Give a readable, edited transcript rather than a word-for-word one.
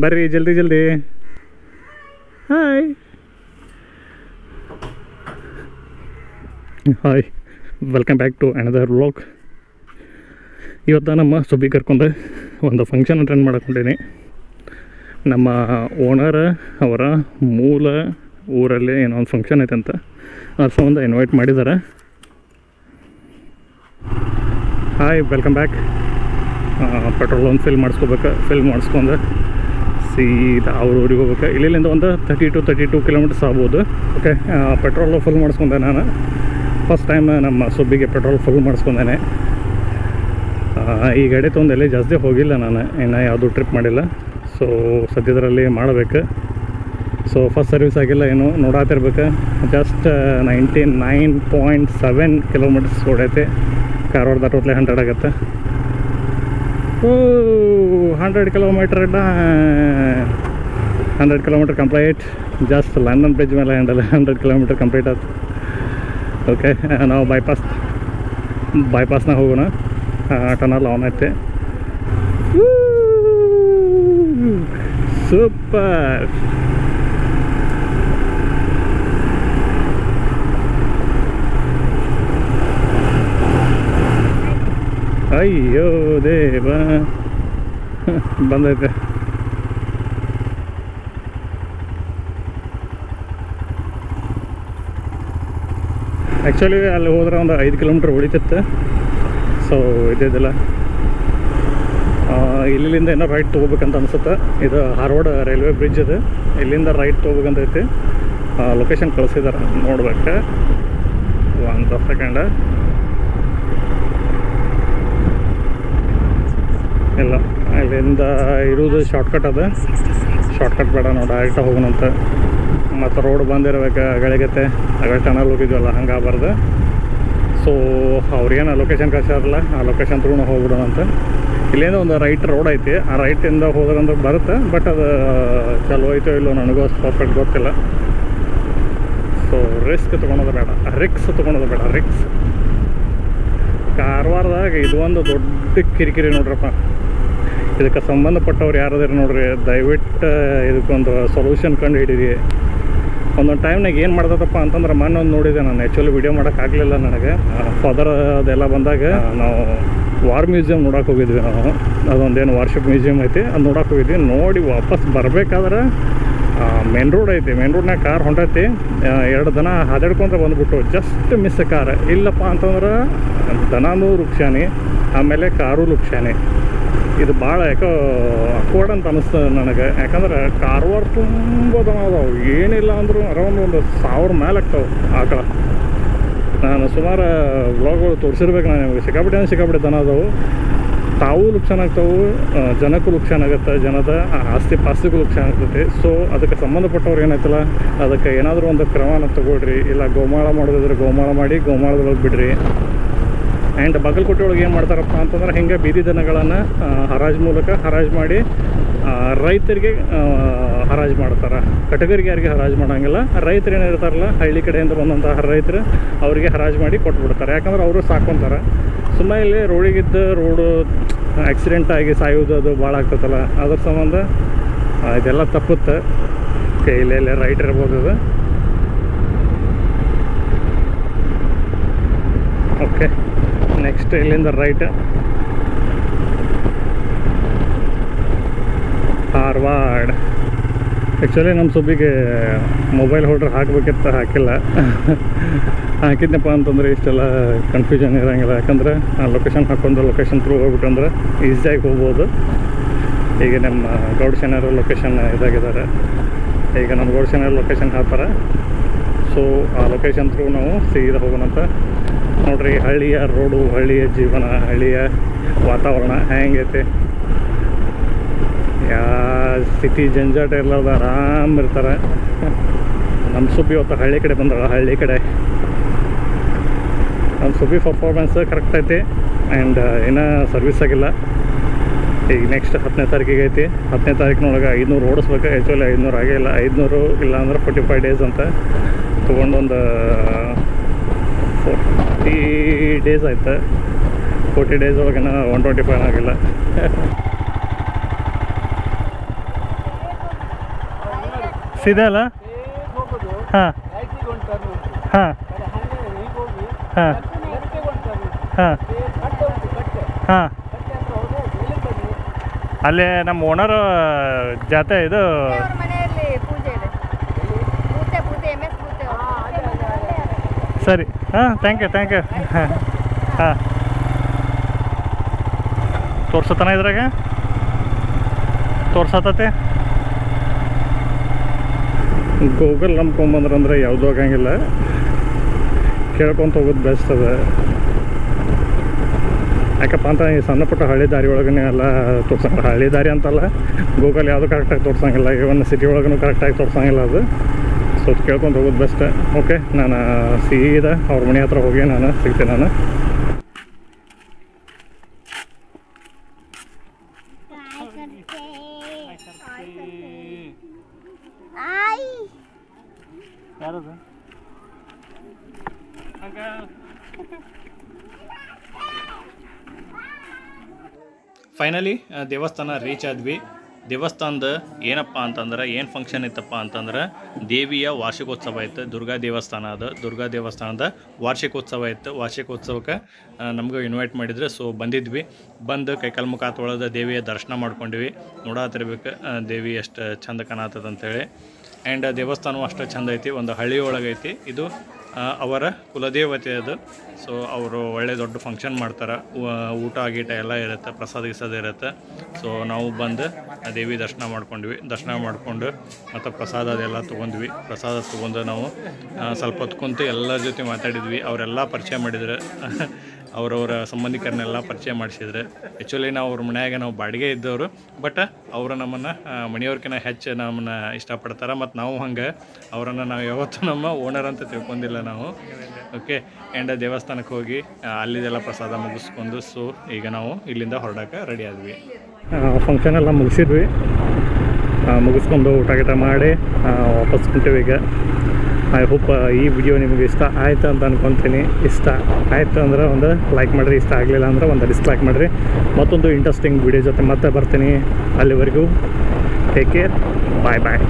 ಬರ್ರಿ ಜಲ್ದಿ ಜಲ್ದಿ. Hi hi, welcome back to another vlog. ಇವತ್ತು ನಮ್ಮ ಸುಬ್ಬಿ ಕರ್ಕೊಂಡು ಒಂದು ಫಂಕ್ಷನ್ ಅಟೆಂಡ್ ಮಾಡಕೊಂಡೀನಿ. ನಮ್ಮ ಓನರ್ ಅವರ ಮೂಲ ಊರಲ್ಲಿ ಏನೋ ಒಂದು ಫಂಕ್ಷನ್ ಐತೆ ಅಂತ ಅದ್ರ ಸಂಬಂಧ ಇನ್ವೈಟ್ ಮಾಡಿದ್ದಾರೆ. Hi, welcome back. ಪೆಟ್ರೋಲ್ ಒಂದು ಫಿಲ್ ಮಾಡಿಸ್ಕೊಂಡು ಸೀದಾ ಅವ್ರ ಊರಿಗೆ ಹೋಗ್ಬೇಕು. ಇಲ್ಲಿಂದ ಒಂದು 32 ಕಿಲೋಮೀಟರ್ಸ್ ಆಗ್ಬೋದು. ಓಕೆ, ಪೆಟ್ರೋಲ್ ಫುಲ್ ಮಾಡಿಸ್ಕೊಂಡೆ. ನಾನು ಫಸ್ಟ್ ಟೈಮ್ ನಮ್ಮ ಸುಬ್ಬಿಗೆ ಪೆಟ್ರೋಲ್ ಫುಲ್ ಮಾಡಿಸ್ಕೊಂಡೇನೆ. ಈ ಗಾಡಿ ತೊಗೊಂಡೆಲ್ಲಿ ಜಾಸ್ತಿ ಹೋಗಿಲ್ಲ ನಾನು, ಇನ್ನು ಯಾವುದೂ ಟ್ರಿಪ್ ಮಾಡಿಲ್ಲ. ಸೊ ಸದ್ಯದರಲ್ಲಿ ಮಾಡಬೇಕು. ಸೊ ಫಸ್ಟ್ ಸರ್ವಿಸ್ ಆಗಿಲ್ಲ, ಏನು ನೋಡಾತಿರ್ಬೇಕು. Just 99.7 kilometres ಹೊಡೈತೆ. ಕಾರವಾರದ ಟೋಟ್ಲಿ 100 ಆಗುತ್ತೆ. 100 kilometre 100 kilometre complete. Just London bridge ಮೇಲೆ 100 ಕಿಲೋಮೀಟರ್ ಕಂಪ್ಲೀಟ್ ಆಯ್ತು. ಓಕೆ, ನಾವು ಬೈಪಾಸ್ನಾಗ ಹೋಗೋಣ. ಟನಲ್ ಆನ್ ಐತೆ. ಸೂಪರ್. ಅಯ್ಯೋ ದೇವ, ಬಂದೈತೆ. ಆ್ಯಕ್ಚುಲಿ ಅಲ್ಲಿ ಹೋದ್ರೆ ಒಂದು 5 ಕಿಲೋಮೀಟ್ರ್ ಹೊಡಿತಿತ್ತು. ಸೊ ಇದ್ದಿದ್ದಿಲ್ಲ. ಇಲ್ಲಿಂದ ಏನೋ ರೈಟ್ ತೊಗೋಬೇಕಂತ ಅನ್ಸುತ್ತೆ. ಇದು ಧಾರವಾಡ ರೈಲ್ವೆ ಬ್ರಿಡ್ಜ್ ಇದೆ. ಇಲ್ಲಿಂದ ರೈಟ್ ತೊಗೋಬೇಕಂತೈತಿ. ಲೊಕೇಶನ್ ಕಳಿಸಿದ್ದಾರೆ, ನೋಡ್ಬೇಕು. 1 ಸೆಕೆಂಡ್. ಇಲ್ಲ, ಇಲ್ಲಿಂದ ಇರೋದು ಶಾರ್ಟ್ಕಟ್ ಅದ. ಶಾರ್ಟ್ಕಟ್ ಬೇಡ, ನಾವು ಡೈರೆಕ್ಟಾಗಿ ಹೋಗೋಣಂತ. ಮತ್ತು ರೋಡ್ ಬಂದಿರ್ಬೇಕು. ಗಳಿಗತ್ತೆ ಟನಲ್ ಹೋಗಿದ್ವಲ್ಲ, ಹಂಗೆ ಆಗಬಾರ್ದು. ಸೊ ಅವ್ರಿಗೇನು ಲೊಕೇಶನ್ ಕಳ್ಸಾರಲ್ಲ, ಆ ಲೊಕೇಶನ್ ಥ್ರೂ ನಾವು ಹೋಗ್ಬಿಡೋಣ ಅಂತ. ಇಲ್ಲಿಂದ ಒಂದು ರೈಟ್ ರೋಡ್ ಐತಿ. ಆ ರೈಟಿಂದ ಹೋದ್ರಂದ್ರೆ ಬರುತ್ತೆ. ಬಟ್ ಅದು ಚಲೋ ಐತೋ ಇಲ್ಲೋ ನನಗೂ ಅಷ್ಟು ಪರ್ಫೆಕ್ಟ್ ಗೊತ್ತಿಲ್ಲ. ಸೊ ರಿಕ್ಸ್ ತೊಗೊಳೋದು ಬೇಡ. ಕಾರವಾರದಾಗ ಇದು ಒಂದು ದೊಡ್ಡ ಕಿರಿಕಿರಿ ನೋಡ್ರಪ್ಪ. ಇದಕ್ಕೆ ಸಂಬಂಧಪಟ್ಟವ್ರು ಯಾರಾದ್ರೂ ನೋಡ್ರಿ, ದಯವಿಟ್ಟು ಇದಕ್ಕೊಂದು ಸೊಲ್ಯೂಷನ್ ಕಂಡು ಹಿಡೀರಿ. ಒಂದೊಂದು ಟೈಮ್ನಾಗ ಏನು ಮಾಡ್ದಪ್ಪ ಅಂತಂದ್ರೆ, ಮೊನ್ನೆ ಒಂದು ನೋಡಿದೆ ನಾನು. ಆ್ಯಕ್ಚುಲಿ ವಿಡಿಯೋ ಮಾಡೋಕ್ಕಾಗಲಿಲ್ಲ ನನಗೆ. ಫಾದರ್ ಅದೆಲ್ಲ ಬಂದಾಗ ನಾವು ವಾರ್ ಮ್ಯೂಸಿಯಮ್ ನೋಡೋಕೆ ಹೋಗಿದ್ವಿ. ನಾವು ಅದೊಂದೇನು ವಾರ್ಶಿಪ್ ಮ್ಯೂಸಿಯಮ್ ಐತಿ, ಅದು ನೋಡೋಕೆ ಹೋಗಿದ್ವಿ. ನೋಡಿ ವಾಪಸ್ ಬರಬೇಕಾದ್ರೆ ಮೇನ್ ರೋಡ್ ಐತಿ. ಮೇನ್ ರೋಡ್ನಾಗ ಕಾರ್ ಹೊಂಟೈತಿ. 2 ದನ ಹಾದಾಡ್ಕೊಂತ ಬಂದುಬಿಟ್ಟು ಜಸ್ಟ್ ಮಿಸ್ ಕಾರ್. ಇಲ್ಲಪ್ಪ ಅಂತಂದ್ರೆ ದನನೂ ಲುಕ್ಷಾನಿ, ಆಮೇಲೆ ಕಾರು ಲುಕ್ಷಾನಿ. ಇದು ಭಾಳ ಯಾಕೋ ಅಕ್ವರ್ಡ್ ಅಂತ ಅನ್ನಿಸ್ತದೆ ನನಗೆ. ಯಾಕಂದ್ರೆ ಕಾರವಾರ ತುಂಬ ದನ ಅದಾವೆ. ಏನಿಲ್ಲ ಅಂದರೂ ಅರೌಂಡ್ ಒಂದು 1000 ಮೇಲೆ ಆಗ್ತಾವೆ ಆಕಳ. ನಾನು ಸುಮಾರು ವ್ಲಾಗ್ಗಳು ತೋರಿಸಿರ್ಬೇಕು ನಾನು ನಿಮಗೆ. ಸಿಕ್ಕಾಪಟ್ಟೆ ದನ ಅದಾವೆ. ತಾವು ಲುಕ್ಷಾನ್ ಆಗ್ತಾವೆ, ಜನಕ್ಕೂ ಲುಕ್ಷಾನ್ ಆಗುತ್ತೆ, ಜನದ ಆಸ್ತಿ ಪಾಸ್ತಿಗೂ ಲುಕ್ಷಾನ್ ಆಗ್ತೈತಿ. ಸೊ ಅದಕ್ಕೆ ಸಂಬಂಧಪಟ್ಟವ್ರು ಏನೈತಲ್ಲ, ಅದಕ್ಕೆ ಏನಾದರೂ ಒಂದು ಕ್ರಮನ ತಗೊಳ್ರಿ. ಇಲ್ಲ ಗೋಮಾಳ ಮಾಡೋದಿದ್ರೆ ಗೋಮಾಳ ಮಾಡಿ, ಗೋಮಾಳದೊಳಗೆ ಬಿಡ್ರಿ. ಆ್ಯಂಡ್ ಬಾಗಲಕೋಟೆ ಒಳಗೆ ಏನು ಮಾಡ್ತಾರಪ್ಪ ಅಂತಂದ್ರೆ, ಹಿಂಗೆ ಬೀದಿ ದನಗಳನ್ನು ಹರಾಜು ಮೂಲಕ ಹರಾಜು ಮಾಡಿ ರೈತರಿಗೆ ಹರಾಜು ಮಾಡ್ತಾರೆ. ಕಟಗರಿಗೆ ಯಾರಿಗೆ ಹರಾಜು ಮಾಡೋಂಗಿಲ್ಲ. ರೈತರು ಏನಿರ್ತಾರಲ್ಲ, ಹಳ್ಳಿ ಕಡೆಯಿಂದ ಬಂದಂತಹ ರೈತರು, ಅವರಿಗೆ ಹರಾಜು ಮಾಡಿ ಕೊಟ್ಬಿಡ್ತಾರೆ. ಯಾಕಂದ್ರೆ ಅವರು ಸಾಕೊಂತಾರೆ. ಸುಮ್ಮನೆ ಇಲ್ಲಿ ರೋಡು ಆಕ್ಸಿಡೆಂಟ್ ಆಗಿ ಸಾಯೋದು ಅದು ಭಾಳ ಆಗ್ತೈತಲ್ಲ, ಅದ್ರ ಸಂಬಂಧ ಇದೆಲ್ಲ ತಪ್ಪುತ್ತೆ. ಇಲ್ಲೇ ರೈಟ್ ಇರ್ಬೋದು ಅದು. ಓಕೆ, ನೆಕ್ಸ್ಟ್ ಇಲ್ಲಿಂದ ರೈಟ್ ಧಾರವಾಡ. ಆ್ಯಕ್ಚುಲಿ ನಮ್ಮ ಸುಬ್ಬಿಗೆ ಮೊಬೈಲ್ ಹೋಲ್ಡ್ರ್ ಹಾಕಬೇಕಿತ್ತು, ಹಾಕಿಲ್ಲ. ಹಾಕಿದ್ನಪ್ಪ ಅಂತಂದರೆ ಇಷ್ಟೆಲ್ಲ ಕನ್ಫ್ಯೂಷನ್ ಇರೋಂಗಿಲ್ಲ. ಯಾಕಂದರೆ ಆ ಲೊಕೇಶನ್ ಹಾಕ್ಕೊಂಡು ಲೊಕೇಶನ್ ಥ್ರೂ ಹೋಗ್ಬಿಟ್ಟಂದ್ರೆ ಈಸಿಯಾಗಿ ಹೋಗ್ಬೋದು. ಈಗ ನಮ್ಮ ಗೌಡ್ಶನರ ಲೊಕೇಶನ್ ಇದಾಗಿದ್ದಾರೆ. ಈಗ ನಮ್ಮ ಗೌಡ್ಶನರ ಲೊಕೇಶನ್ ಹಾಕ್ತಾರೆ. ಸೊ ಆ ಲೊಕೇಶನ್ ಥ್ರೂ ನಾವು ಸೀದಾ ಹೋಗೋಣಂತ. ನೋಡ್ರಿ, ಹಳ್ಳಿಯ ರೋಡು, ಹಳ್ಳಿಯ ಜೀವನ, ಹಳ್ಳಿಯ ವಾತಾವರಣ ಹೆಂಗೈತೆ. ಸಿಟಿ ಜಂಜಾಟ ಇರ್ಲಾರ್ದ ಆರಾಮ್ ಇರ್ತಾರೆ. ನಮ್ಮ ಸುಬ್ಬಿ ಇವತ್ತು ಹಳ್ಳಿ ಕಡೆ ಬಂದಳ. ಹಳ್ಳಿ ಕಡೆ ನಮ್ಮ ಸುಬ್ಬಿ ಪರ್ಫಾರ್ಮೆನ್ಸ್ ಕರೆಕ್ಟ್ ಐತಿ. ಆ್ಯಂಡ್ ಇನ್ನೂ ಸರ್ವಿಸ್ ಆಗಿಲ್ಲ. ಈಗ ನೆಕ್ಸ್ಟ್ 10ನೇ ತಾರೀಕಿಗೆ ಐತಿ. 10ನೇ ತಾರೀಕಿನೊಳಗೆ 500 ಓಡಿಸ್ಬೇಕು. ಆ್ಯಕ್ಚುಲಿ 500 ಆಗೇ ಇಲ್ಲ. 500 ಇಲ್ಲ ಅಂದ್ರೆ 45 ಡೇಸ್ ಅಂತ ತೊಗೊಂಡೊಂದು 40 ಡೇಸ್ ಆಯ್ತು. 40 ಡೇಸ್ ಒಳಗೆ 125 ಆಗಿಲ್ಲ. ಸೀದಾ ಅಲ್ಲ ಹಾಂ ಹಾಂ ಹಾಂ ಹಾಂ ಹಾಂ ಅಲ್ಲೇ ನಮ್ಮ ಓನರ್ ಜಾತೆ ಇದು ಸರಿ ಹಾಂ ಥ್ಯಾಂಕ್ ಯು ಹಾಂ ಹಾಂ ತೋರ್ಸತನ ಇದ್ರಾಗ ತೋರ್ಸತತೆ ಗೂಗಲ್ ನಂಬ್ಕೊಂಬಂದ್ರಂದ್ರೆ ಯಾವುದೂ ಆಗಂಗಿಲ್ಲ, ಕೇಳ್ಕೊತ ಹೋಗೋದು ಬೆಸ್ಟ್ ಅದ. ಯಾಕಪ್ಪ ಅಂತ ಈ ಸಣ್ಣ ಪುಟ್ಟ ಹಳ್ಳಿ ದಾರಿ ಒಳಗೇ ಎಲ್ಲ ತೋರ್ಸಂಗಿಲ್ಲ. ಹಳ್ಳಿ ದಾರಿ ಅಂತಲ್ಲ, ಗೂಗಲ್ ಯಾವುದು ಕರೆಕ್ಟಾಗಿ ತೋರ್ಸಂಗಿಲ್ಲ, ಇವನ್ ಸಿಟಿ ಒಳಗೂ ಕರೆಕ್ಟಾಗಿ ತೋರ್ಸಂಗಿಲ್ಲ ಅದು. ಸೊ ಅದು ಕೇಳ್ಕೊಂಡು ಹೋಗೋದು ಬೆಸ್ಟ್. ಓಕೆ, ನಾನು ಸೀದಾ ಅವ್ರ ಮನೆ ಹತ್ರ ಹೋಗಿ ನಾನು ಸಿಗ್ತೀನಿ. ನಾನು ಯಾರದು ಫೈನಲಿ ದೇವಸ್ಥಾನ ರೀಚ್ ಆದ್ವಿ. ದೇವಸ್ಥಾನದ ಏನಪ್ಪ ಅಂತಂದ್ರೆ ಏನು ಫಂಕ್ಷನ್ ಇತ್ತಪ್ಪ ಅಂತಂದ್ರೆ ದೇವಿಯ ವಾರ್ಷಿಕೋತ್ಸವ ಇತ್ತು. ದುರ್ಗಾ ದೇವಸ್ಥಾನ ಅದು. ದುರ್ಗಾ ದೇವಸ್ಥಾನದ ವಾರ್ಷಿಕೋತ್ಸವ ಇತ್ತು. ವಾರ್ಷಿಕೋತ್ಸವಕ್ಕೆ ನಮಗೂ ಇನ್ವೈಟ್ ಮಾಡಿದ್ರು. ಸೊ ಬಂದಿದ್ವಿ. ಬಂದು ಕೈಕಾಲು ಮುಖ ತೊಳೆದ ದೇವಿಯ ದರ್ಶನ ಮಾಡ್ಕೊಂಡ್ವಿ. ನೋಡತ್ತಿರ್ಬೇಕು ದೇವಿ ಎಷ್ಟು ಚಂದ ಕಾಣತ್ತದ ಅಂತೇಳಿ. ಆ್ಯಂಡ್ ದೇವಸ್ಥಾನವೂ ಅಷ್ಟು ಚಂದ ಐತಿ. ಒಂದು ಹಳ್ಳಿ ಒಳಗೈತಿ. ಇದು ಅವರ ಕುಲದೇವತೆ ಅದು. ಸೊ ಅವರು ಒಳ್ಳೆ ದೊಡ್ಡ ಫಂಕ್ಷನ್ ಮಾಡ್ತಾರೆ. ಊಟ ಗೀಟ ಎಲ್ಲ ಇರುತ್ತೆ, ಪ್ರಸಾದ ಗಿಸಾದ ಇರುತ್ತೆ. ಸೊ ನಾವು ಬಂದು ದೇವಿ ದರ್ಶನ ಮಾಡ್ಕೊಂಡ್ವಿ. ದರ್ಶನ ಮಾಡಿಕೊಂಡು ಮತ್ತು ಪ್ರಸಾದ ಅದೆಲ್ಲ ತೊಗೊಂಡ್ವಿ. ಪ್ರಸಾದ ತೊಗೊಂಡು ನಾವು ಸ್ವಲ್ಪ ಹೊತ್ತು ಕುಂತು ಎಲ್ಲರ ಜೊತೆ ಮಾತಾಡಿದ್ವಿ. ಅವರೆಲ್ಲ ಪರಿಚಯ ಮಾಡಿದ್ರು. ಅವರವರ ಸಂಬಂಧಿಕರನ್ನೆಲ್ಲ ಪರಿಚಯ ಮಾಡಿಸಿದ್ರೆ. ಆ್ಯಕ್ಚುಲಿ ನಾವು ಅವ್ರ ಮನ್ಯಾಗ ನಾವು ಬಾಡಿಗೆ ಇದ್ದವರು, ಬಟ್ ಅವರು ನಮ್ಮನ್ನು ಮನೆಯವ್ರಕಿನ್ನ ಹೆಚ್ಚು ನಮ್ಮನ್ನು ಇಷ್ಟಪಡ್ತಾರೆ. ಮತ್ತು ನಾವು ಹಂಗೆ ಅವರನ್ನು ನಾವು ಯಾವತ್ತೂ ನಮ್ಮ ಓನರ್ ಅಂತ ತಿಳ್ಕೊಂಡಿಲ್ಲ ನಾವು. ಓಕೆ, ಆ್ಯಂಡ್ ದೇವಸ್ಥಾನಕ್ಕೆ ಹೋಗಿ ಅಲ್ಲಿದೆಲ್ಲ ಪ್ರಸಾದ ಮುಗಿಸ್ಕೊಂಡು ಸೊ ಈಗ ನಾವು ಇಲ್ಲಿಂದ ಹೊರಡೋಕೆ ರೆಡಿ ಆದ್ವಿ. ಫಂಕ್ಷನ್ ಎಲ್ಲ ಮುಗಿಸಿದ್ವಿ. ಮುಗಿಸ್ಕೊಂಡು ಊಟ ಗೀಟ ಮಾಡಿ ವಾಪಸ್ ಹೊಂಟೀವಿ ಈಗ. ಐ ಹೋಪ್ ಈ ವಿಡಿಯೋ ನಿಮಗೆ ಇಷ್ಟ ಆಯಿತು ಅಂತ ಅಂದ್ಕೊತೀನಿ. ಇಷ್ಟ ಆಯಿತು ಅಂದ್ರೆ ಒಂದು ಲೈಕ್ ಮಾಡಿರಿ, ಇಷ್ಟ ಆಗಲಿಲ್ಲ ಅಂದ್ರೆ ಒಂದು ಡಿಸ್ಲೈಕ್ ಮಾಡಿರಿ. ಮತ್ತೊಂದು ಇಂಟ್ರೆಸ್ಟಿಂಗ್ ವಿಡಿಯೋ ಜೊತೆ ಮತ್ತೆ ಬರ್ತೀನಿ. ಅಲ್ಲಿವರೆಗೂ ಟೇಕ್ ಕೇರ್, ಬಾಯ್ ಬಾಯ್.